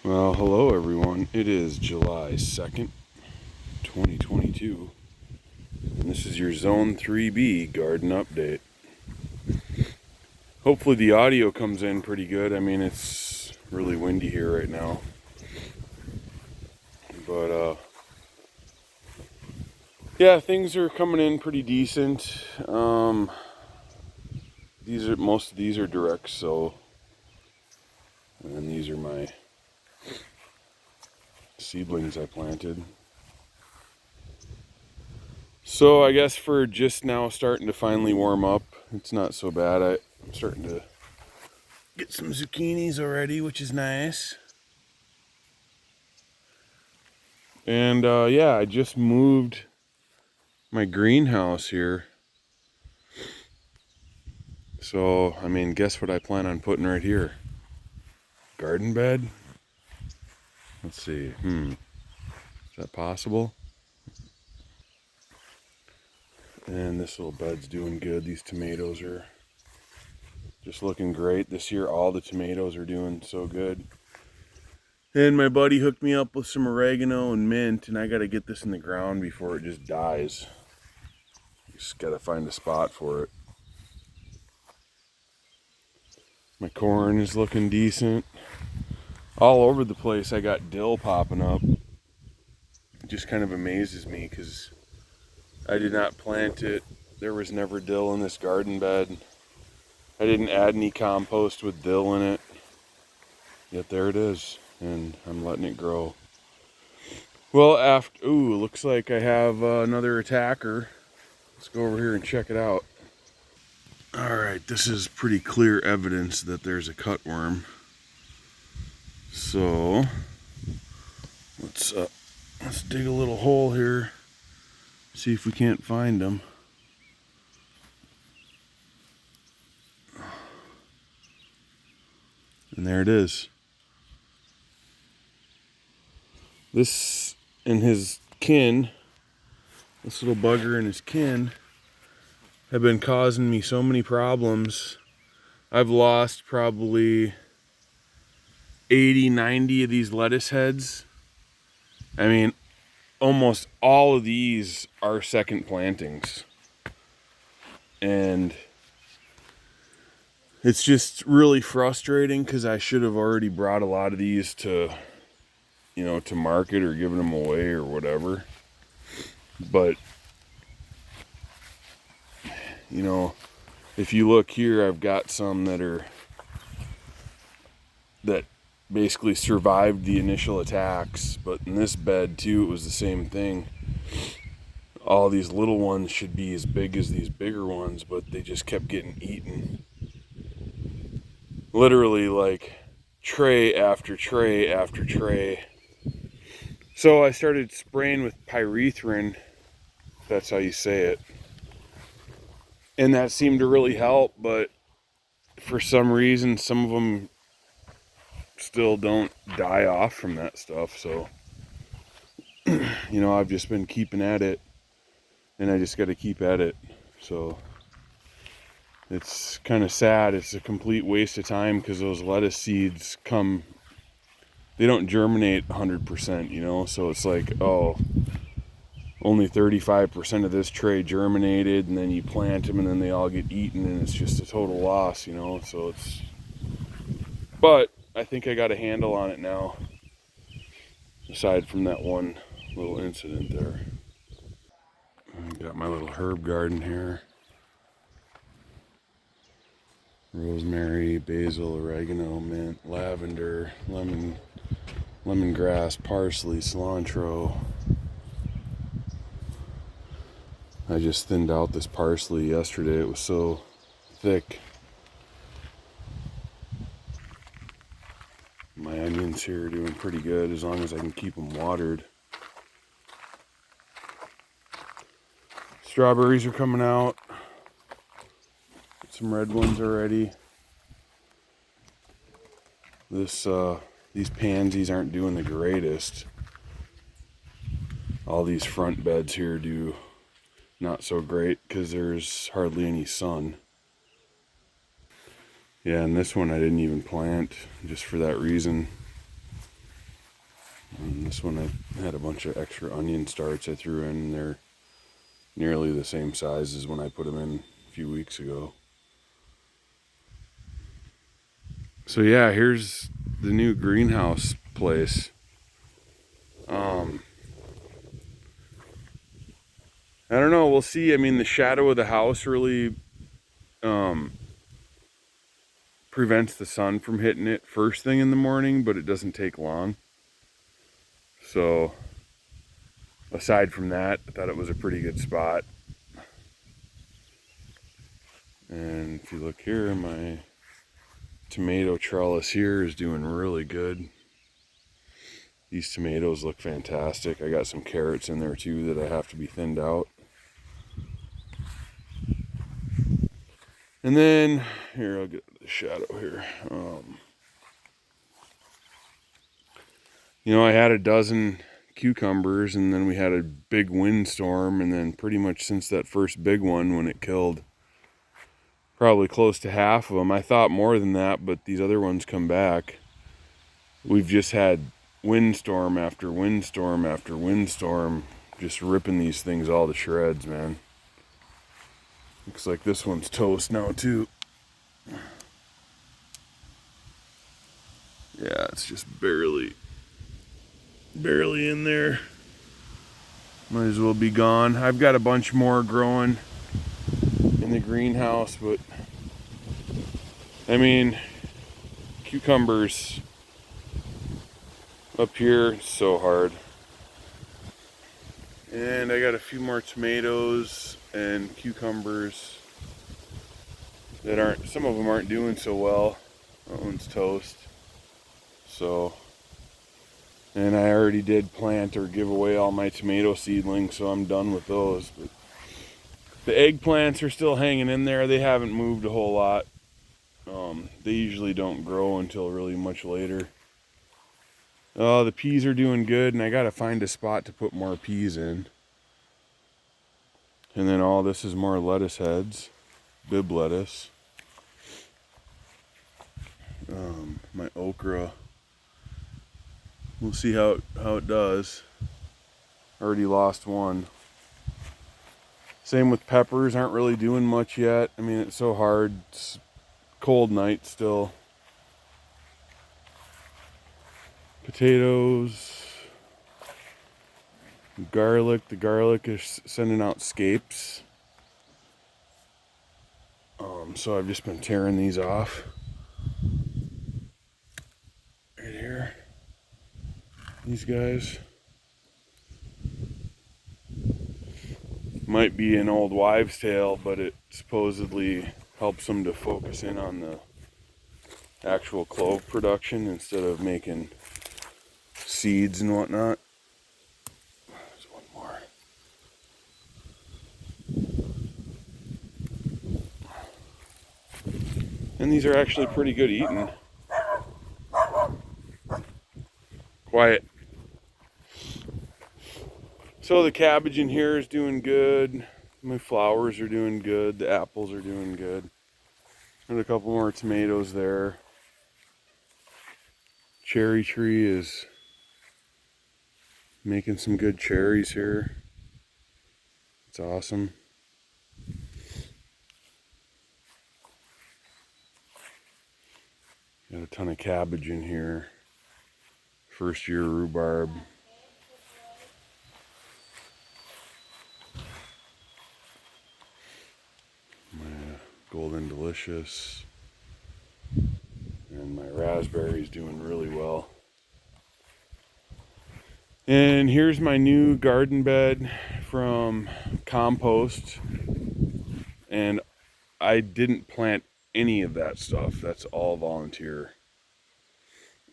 Well, hello everyone. It is July 2nd, 2022, and this is your Zone 3B garden update. Hopefully the audio comes in pretty good. I mean, it's really windy here right now. But, yeah, things are coming in pretty decent. Most of these are direct sow, and these are my seedlings I planted. So I guess for just now starting to finally warm up, it's not so bad. I'm starting to get some zucchinis already, which is nice. And yeah, I just moved my greenhouse here. So, I mean, guess what I plan on putting right here? Garden bed? Let's see. Is that possible? And this little bed's doing good. These tomatoes are just looking great. This year, all the tomatoes are doing so good. And my buddy hooked me up with some oregano and mint, and I got to get this in the ground before it just dies. Just got to find a spot for it. My corn is looking decent. All over the place I got dill popping up. It just kind of amazes me because I did not plant it. There was never dill in this garden bed. I didn't add any compost with dill in it. Yet there it is, and I'm letting it grow. Well, looks like I have another attacker. Let's go over here and check it out. Alright, this is pretty clear evidence that there's a cutworm. So, let's dig a little hole here, see if we can't find them. And there it is. This and his kin, this little bugger and his kin, have been causing me so many problems. I've lost probably 80, 90 of these lettuce heads. I mean, almost all of these are second plantings. And it's just really frustrating because I should have already brought a lot of these to market or given them away or whatever. But, if you look here, I've got some that basically survived the initial attacks. But in this bed too, it was the same thing. All these little ones should be as big as these bigger ones, but they just kept getting eaten. Literally like tray after tray after tray. So I started spraying with pyrethrin, if that's how you say it. And that seemed to really help, but for some reason, some of them still don't die off from that stuff. So, I've just been keeping at it, and I just got to keep at it. So it's kind of sad. It's a complete waste of time because those lettuce seeds they don't germinate 100%, so it's like, oh, only 35% of this tray germinated, and then you plant them and then they all get eaten, and it's just a total loss, so but I think I got a handle on it now, aside from that one little incident there. I got my little herb garden here. Rosemary, basil, oregano, mint, lavender, lemongrass, parsley, cilantro. I just thinned out this parsley yesterday. It was so thick. My onions here are doing pretty good as long as I can keep them watered. Strawberries are coming out. Some red ones already. These pansies aren't doing the greatest. All these front beds here do not so great because there's hardly any sun. Yeah, and this one I didn't even plant just for that reason. this one I had a bunch of extra onion starts I threw in, and they're nearly the same size as when I put them in a few weeks ago. So yeah, here's the new greenhouse place. I don't know, we'll see. I mean, the shadow of the house really prevents the sun from hitting it first thing in the morning, but it doesn't take long. So aside from that, I thought it was a pretty good spot. And if you look here, my tomato trellis here is doing really good. These tomatoes look fantastic. I got some carrots in there too that I have to be thinned out. And then, here, I'll get the shadow here. You know, I had a dozen cucumbers, and then we had a big windstorm, and then pretty much since that first big one, when it killed probably close to half of them. I thought more than that, but these other ones come back. We've just had windstorm after windstorm after windstorm, just ripping these things all to shreds, man. Looks like this one's toast now too. Yeah, it's just barely in there. Might as well be gone. I've got a bunch more growing in the greenhouse, but I mean, cucumbers up here, so hard. And I got a few more tomatoes and cucumbers that aren't, some of them aren't doing so well. That one's toast. So, and I already did plant or give away all my tomato seedlings, so I'm done with those. But the eggplants are still hanging in there. They haven't moved a whole lot. They usually don't grow until really much later. Oh, the peas are doing good, and I gotta find a spot to put more peas in. And then all this is more lettuce heads, bib lettuce. My okra, we'll see how it does. Already lost one. Same with peppers, aren't really doing much yet. I mean, it's so hard. It's cold night still. Potatoes, garlic. The garlic is sending out scapes. So I've just been tearing these off. Right here. These guys. Might be an old wives' tale, but it supposedly helps them to focus in on the actual clove production instead of making seeds and whatnot. There's one more. And these are actually pretty good eating. Quiet. So the cabbage in here is doing good. My flowers are doing good. The apples are doing good. And a couple more tomatoes there. Cherry tree is making some good cherries here. It's awesome. Got a ton of cabbage in here. First year rhubarb. My golden delicious. And my raspberry's doing really well. And here's my new garden bed from compost. And I didn't plant any of that stuff. That's all volunteer.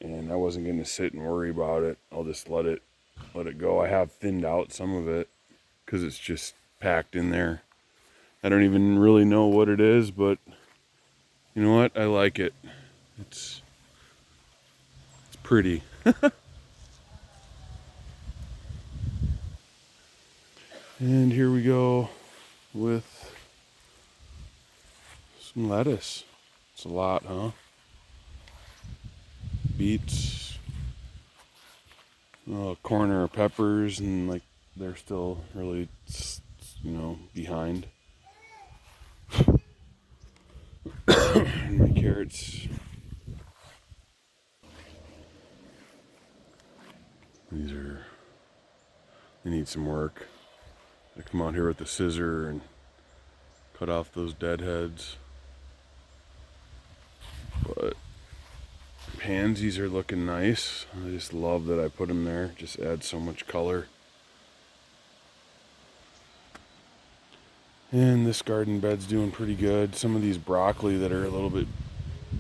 And I wasn't going to sit and worry about it. I'll just let it go. I have thinned out some of it because it's just packed in there. I don't even really know what it is, but you know what? I like it. It's pretty. And here we go with some lettuce. It's a lot, huh? Beets. corner of peppers, and like they're still really, behind. And my carrots, they need some work. I come out here with the scissor and cut off those dead heads. But pansies are looking nice. I just love that I put them there. Just adds so much color. And this garden bed's doing pretty good. Some of these broccoli that are a little bit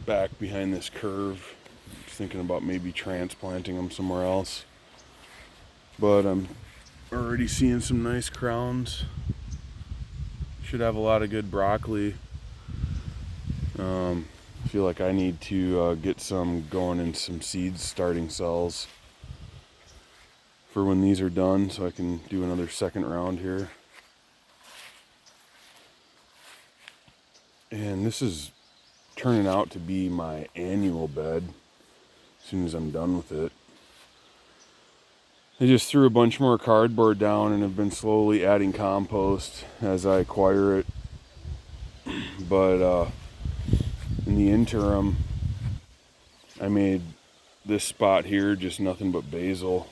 back behind this curve, I'm just thinking about maybe transplanting them somewhere else. But I'm already seeing some nice crowns. Should have a lot of good broccoli. I feel like I need to get some going in some seeds starting cells for when these are done, so I can do another second round here. And this is turning out to be my annual bed as soon as I'm done with it. I just threw a bunch more cardboard down and have been slowly adding compost as I acquire it. But in the interim, I made this spot here just nothing but basil.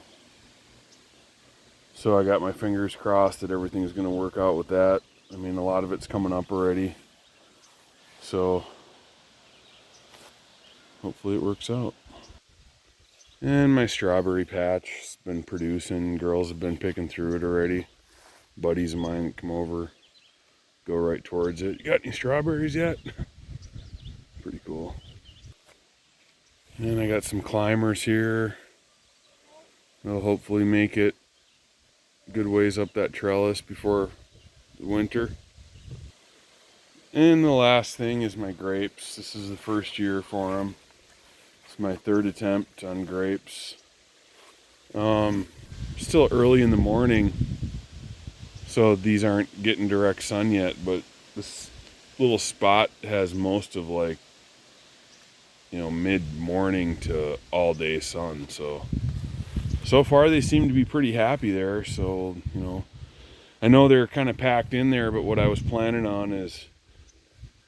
So I got my fingers crossed that everything's going to work out with that. I mean, a lot of it's coming up already. So hopefully it works out. And my strawberry patch has been producing. Girls have been picking through it already. Buddies of mine come over, go right towards it. You got any strawberries yet? Pretty cool. And I got some climbers here. They'll hopefully make it good ways up that trellis before the winter. And the last thing is my grapes. This is the first year for them. It's my third attempt on grapes. Still early in the morning, so these aren't getting direct sun yet, but this little spot has most of mid-morning to all-day sun. So far they seem to be pretty happy there. So, I know they're kind of packed in there, but what I was planning on is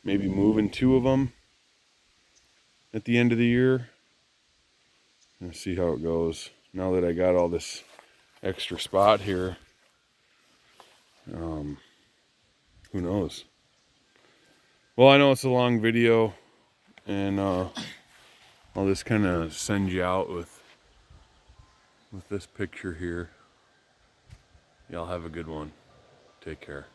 maybe moving 2 of them at the end of the year and see how it goes. Now that I got all this extra spot here, who knows? Well, I know it's a long video, and I'll just kind of send you out with this picture here. Y'all have a good one. Take care.